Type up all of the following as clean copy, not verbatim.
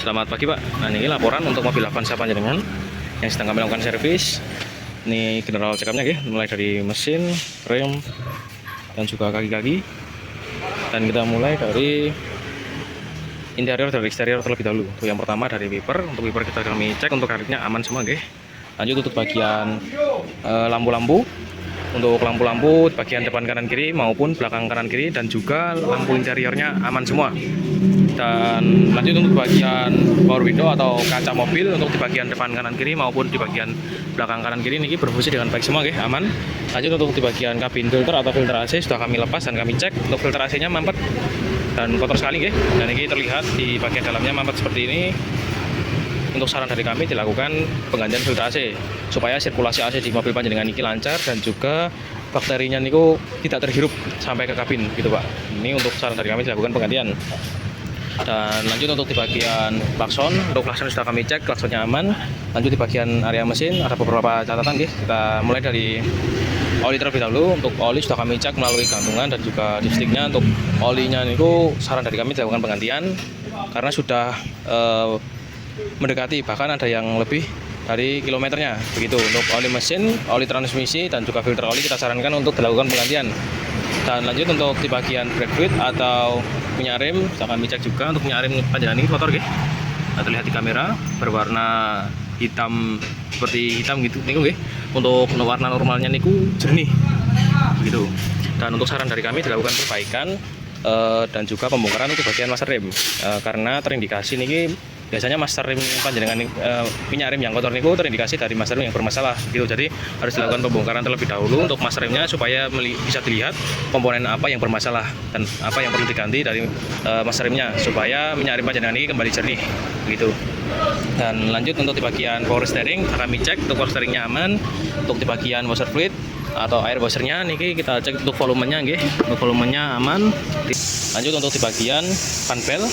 Selamat pagi Pak. Nah ini laporan untuk mobil Avanza panjenengan yang sedang kami lakukan servis. Ini general check up-nya mulai dari mesin, rem, dan juga kaki-kaki. Dan kita mulai dari interior dan eksterior terlebih dahulu. Untuk yang pertama dari wiper. Untuk wiper kita kami cek untuk karetnya aman semua Lanjut untuk bagian lampu-lampu. Untuk lampu-lampu bagian depan kanan kiri maupun belakang kanan kiri, dan juga lampu interiornya aman semua. Dan lanjut untuk bagian power window atau kaca mobil, untuk di bagian depan kanan kiri maupun di bagian belakang kanan kiri ini berfungsi dengan baik semua aman. Lanjut untuk di bagian kabin filter atau filter AC sudah kami lepas dan kami cek. Untuk filter AC nya mampet dan kotor sekali dan ini terlihat di bagian dalamnya mampet seperti ini. Untuk saran dari kami dilakukan penggantian filter AC supaya sirkulasi AC di mobil panjenengan ini lancar dan juga bakterinya niku tidak terhirup sampai ke kabin gitu Pak. Ini untuk saran dari kami dilakukan penggantian. Dan lanjut untuk di bagian klakson, untuk klakson sudah kami cek, klaksonnya aman. Lanjut di bagian area mesin ada beberapa catatan Kita mulai dari oli terlebih dahulu. Untuk oli sudah kami cek melalui gantungan dan juga dipstiknya. Untuk olinya niku saran dari kami dilakukan penggantian karena sudah mendekati, bahkan ada yang lebih dari kilometernya begitu. Untuk oli mesin, oli transmisi, dan juga filter oli kita sarankan untuk dilakukan penggantian. Dan lanjut untuk di bagian brake fluid atau minyak rem kita kami cek juga. Untuk minyak rem panjangan ini kotor Nah, terlihat di kamera berwarna hitam, seperti hitam gitu Untuk warna normalnya niku jernih begitu. Dan untuk saran dari kami dilakukan perbaikan dan juga pembongkaran untuk bagian master rem karena terindikasi niki biasanya master rem panjenengan minyak rem yang kotor niku terindikasi dari master rem yang bermasalah gitu. Jadi harus dilakukan pembongkaran terlebih dahulu untuk master remnya supaya bisa dilihat komponen apa yang bermasalah dan apa yang perlu diganti dari master remnya supaya minyak rem panjenengan ini kembali jernih begitu. Dan lanjut untuk di bagian power steering kami cek untuk power steeringnya aman. Untuk di bagian washer fluid atau air washernya niki kita cek untuk volumenya untuk volumenya aman. Lanjut untuk di bagian fan belt.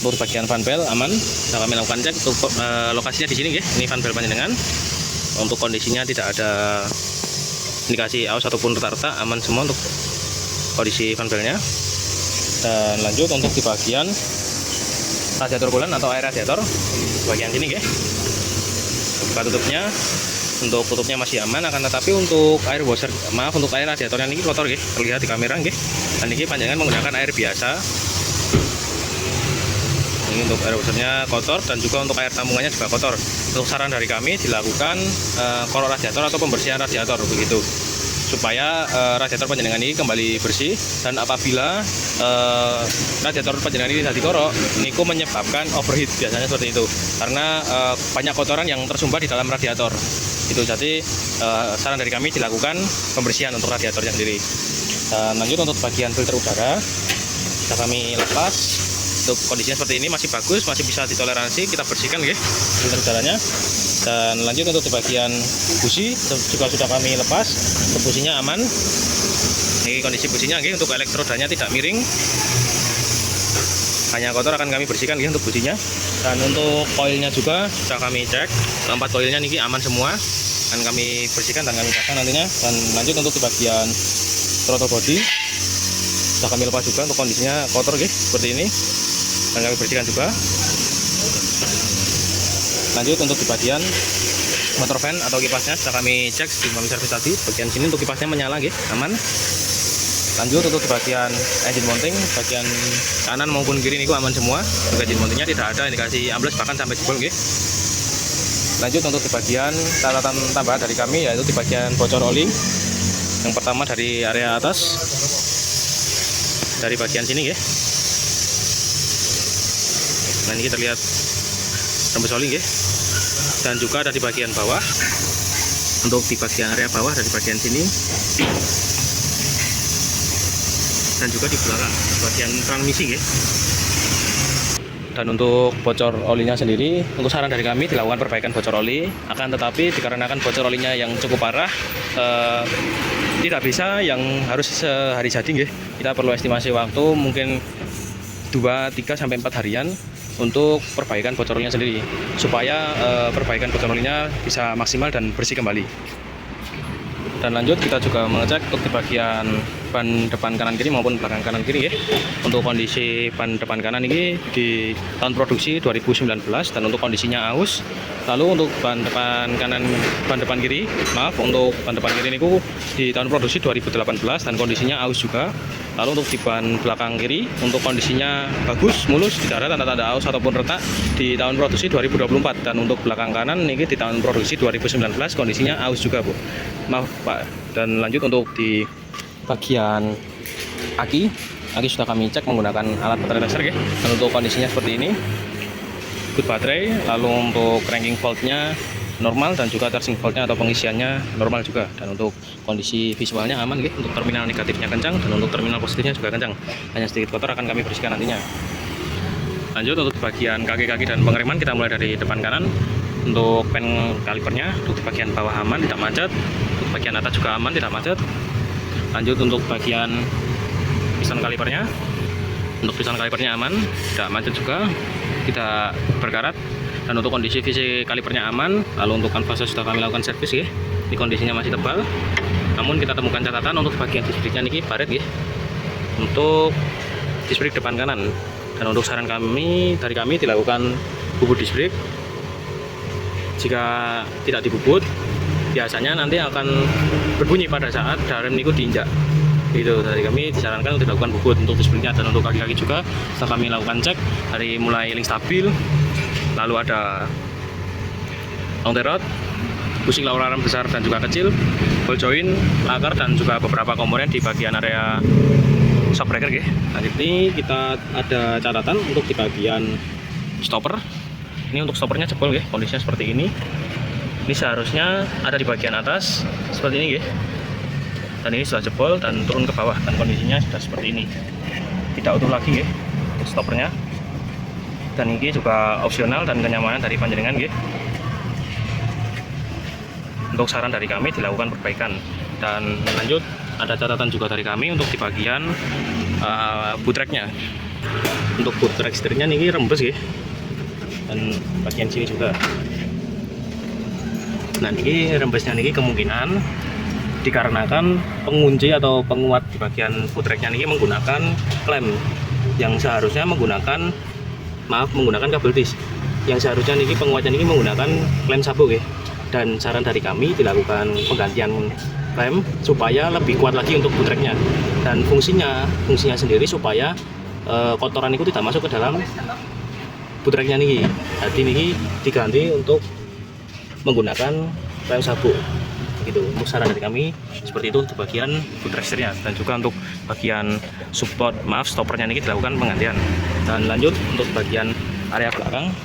Untuk bagian fan belt aman, kita kami lakukan cek. Untuk lokasinya di sini ini fan belt panjenengan. Untuk kondisinya tidak ada indikasi aus ataupun retak-retak, aman semua untuk kondisi fan beltnya. Dan lanjut untuk di bagian radiator coolant atau air radiator, bagian sini buka tutupnya. Untuk tutupnya masih aman, akan tetapi untuk air washer, untuk air radiatornya ini kotor terlihat di kamera Dan ini panjangan menggunakan air biasa. Ini untuk air washernya kotor dan juga untuk air tambungannya juga kotor. Untuk saran dari kami dilakukan korok radiator atau pembersihan radiator begitu supaya radiator panjenengan ini kembali bersih. Dan apabila radiator panjenengan ini tidak dikorok, niku menyebabkan overheat biasanya seperti itu karena banyak kotoran yang tersumbat di dalam radiator itu. Jadi saran dari kami dilakukan pembersihan untuk radiatornya sendiri. Dan lanjut untuk bagian filter udara bisa kami lepas. Untuk kondisinya seperti ini masih bagus, masih bisa ditoleransi, kita bersihkan filter udaranya. Dan lanjut untuk di bagian busi juga sudah kami lepas. Untuk businya aman. Ini kondisi businya untuk elektrodanya tidak miring, hanya kotor akan kami bersihkan untuk businya. Dan untuk koilnya juga sudah kami cek, keempat koilnya niki aman semua, dan kami bersihkan dan kami pasang nantinya. Dan lanjut untuk di bagian throttle body sudah kami lepas juga. Untuk kondisinya kotor seperti ini, dan kami bersihkan juga. Lanjut untuk di bagian motor fan atau kipasnya sudah kami cek di kami servis tadi. Bagian sini untuk kipasnya menyala aman. Lanjut untuk di bagian engine mounting, bagian kanan maupun kiri ini aman semua. Untuk engine mountingnya tidak ada indikasi ambles bahkan sampai jebol Lanjut untuk di bagian catatan tambahan dari kami, yaitu di bagian bocor oli. Yang pertama dari area atas, dari bagian sini Nah ini terlihat rembes oli dan juga ada di bagian bawah. Untuk di bagian area bawah dari bagian sini, dan juga di belakang bagian transmisi Dan untuk bocor olinya sendiri, untuk saran dari kami dilakukan perbaikan bocor oli. Akan tetapi dikarenakan bocor olinya yang cukup parah, tidak bisa yang harus sehari jadi Kita perlu estimasi waktu mungkin 2, 3 sampai 4 harian untuk perbaikan bocor olinya sendiri supaya perbaikan bocor olinya bisa maksimal dan bersih kembali. Dan lanjut kita juga mengecek untuk di bagian ban depan kanan kiri maupun belakang kanan kiri ya. Untuk kondisi ban depan kanan ini di tahun produksi 2019 dan untuk kondisinya aus. Lalu untuk ban depan kiri, maaf, untuk ban depan kiri ini di tahun produksi 2018 dan kondisinya aus juga. Lalu untuk di ban belakang kiri untuk kondisinya bagus, mulus, tidak ada tanda-tanda aus ataupun retak di tahun produksi 2024. Dan untuk belakang kanan ini di tahun produksi 2019 kondisinya aus juga, Bu. Maaf Pak. Dan lanjut untuk di bagian aki sudah kami cek menggunakan alat baterai laser ya. Dan untuk kondisinya seperti ini, good baterai. Lalu untuk cranking voltnya normal dan juga charging voltnya atau pengisiannya normal juga. Dan untuk kondisi visualnya aman ya. Untuk terminal negatifnya kencang dan untuk terminal positifnya juga kencang. Hanya sedikit kotor akan kami bersihkan nantinya. Lanjut untuk bagian kaki-kaki dan pengereman, kita mulai dari depan kanan. Untuk pen kalipernya, untuk di bagian bawah aman, tidak macet. Untuk bagian atas juga aman, tidak macet. Lanjut untuk bagian piston kalipernya. Untuk piston kalipernya aman, tidak macet juga, tidak berkarat. Dan untuk kondisi visi kalipernya aman. Lalu untuk kanvasnya sudah kami lakukan servis ya. Ini kondisinya masih tebal. Namun kita temukan catatan untuk bagian disc brake-nya ini baret ya. Untuk disc brake depan kanan. Dan untuk saran dari kami dilakukan bubut disc brake. Jika tidak dibubut, biasanya nanti akan berbunyi pada saat rem niku diinjak. Itu dari kami disarankan untuk dilakukan bubut untuk disc brake-nya. Dan untuk kaki-kaki juga setelah kami lakukan cek dari mulai link stabil, lalu ada long rod, bushing lower arm besar dan juga kecil, ball joint, laker, dan juga beberapa komponen di bagian area shock breaker ya. Lanjut ini kita ada catatan untuk di bagian stopper. Ini untuk stoppernya jebol ya, kondisinya seperti ini. Ini seharusnya ada di bagian atas seperti ini ya. Dan ini sudah jebol dan turun ke bawah dan kondisinya sudah seperti ini. Tidak utuh lagi ya untuk stoppernya. Dan ini juga opsional dan kenyamanan dari panjenengan ya. Untuk saran dari kami dilakukan perbaikan. Dan lanjut ada catatan juga dari kami untuk di bagian boottracknya. Untuk boottrack setirnya ini rembes ya. Dan bagian sini juga. Nah ini rembesnya ini kemungkinan dikarenakan pengunci atau penguat di bagian boottracknya ini menggunakan klem yang seharusnya menggunakan kabel disk. Yang seharusnya ini penguatnya ini menggunakan klem sabuk ya. Dan saran dari kami dilakukan penggantian klem supaya lebih kuat lagi untuk boottracknya. Dan fungsinya sendiri supaya kotoran itu tidak masuk ke dalam boottracknya nih. Jadi ini diganti untuk menggunakan klem sabuk. Gitu. Untuk saran dari kami seperti itu untuk bagian boottrack setirnya. Dan juga untuk bagian stoppernya ini dilakukan penggantian. Dan lanjut untuk bagian area belakang.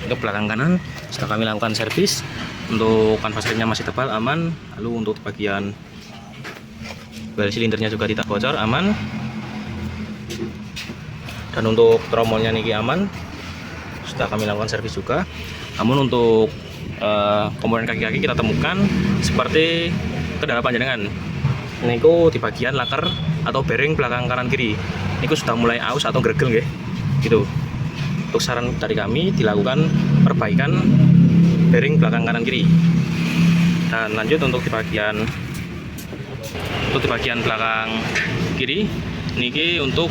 Untuk belakang kanan setelah kami lakukan servis. Untuk kanvas ringnya masih tebal, aman. Lalu untuk bagian bel silindernya juga tidak bocor, aman. Dan untuk tromolnya niki aman, sudah kami lakukan servis juga. Namun untuk komponen kaki-kaki kita temukan seperti kendala panjenengan. Ini di bagian laker atau bearing belakang kanan kiri. Ini sudah mulai aus atau gregel ya. Gitu. Untuk saran dari kami dilakukan perbaikan bearing belakang kanan kiri. Dan lanjut untuk di bagian belakang kiri, niki untuk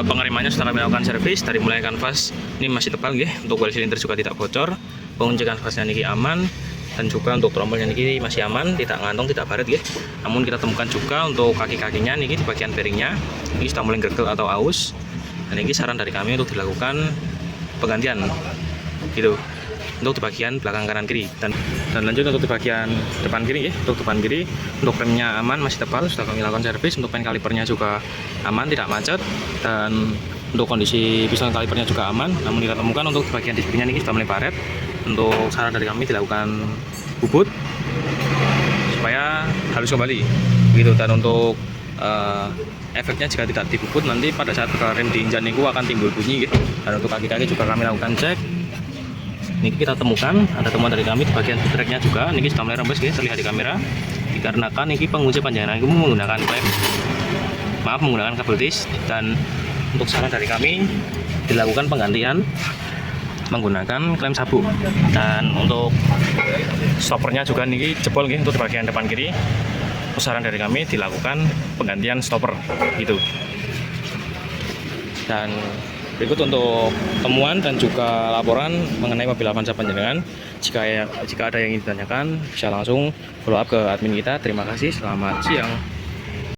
pengeremannya setelah kami lakukan servis dari mulai kanvas ini masih tebal ya. Untuk well silinder juga tidak bocor, pengunci kanvasnya niki aman, dan juga untuk tromolnya niki masih aman, tidak ngantung, tidak baret ya. Namun kita temukan juga untuk kaki-kakinya niki di bagian bearingnya ini sudah mulai gregel atau aus. Dan ini saran dari kami untuk dilakukan penggantian gitu untuk di bagian belakang kanan kiri. Dan lanjut untuk di bagian depan kiri ya. Untuk depan kiri untuk remnya aman, masih tebal, sudah kami lakukan servis. Untuk pen kalipernya juga aman, tidak macet. Dan untuk kondisi piston kalipernya juga aman. Namun kita temukan untuk bagian disc brake-nya ini sudah mulai baret. Untuk saran dari kami dilakukan bubut supaya halus kembali gitu. Dan untuk efeknya jika tidak dibubut nanti pada saat rem diinjak niku akan timbul bunyi gitu. Dan untuk kaki-kaki juga kami lakukan cek. Niki kita temukan ada temuan dari kami di bagian boottracknya juga. Niki sudah mulai rembes guys, terlihat di kamera. Dikarenakan niki pengunci panjangan itu menggunakan kabel disk. Dan untuk saran dari kami dilakukan penggantian menggunakan klem sabuk. Dan untuk stoppernya juga niki jebol guys untuk di bagian depan kiri. saran dari kami dilakukan penggantian stopper gitu. Dan berikut untuk temuan dan juga laporan mengenai mobil Avanza panjenengan. Jika ada yang ingin ditanyakan, bisa langsung follow up ke admin kita. Terima kasih, selamat siang.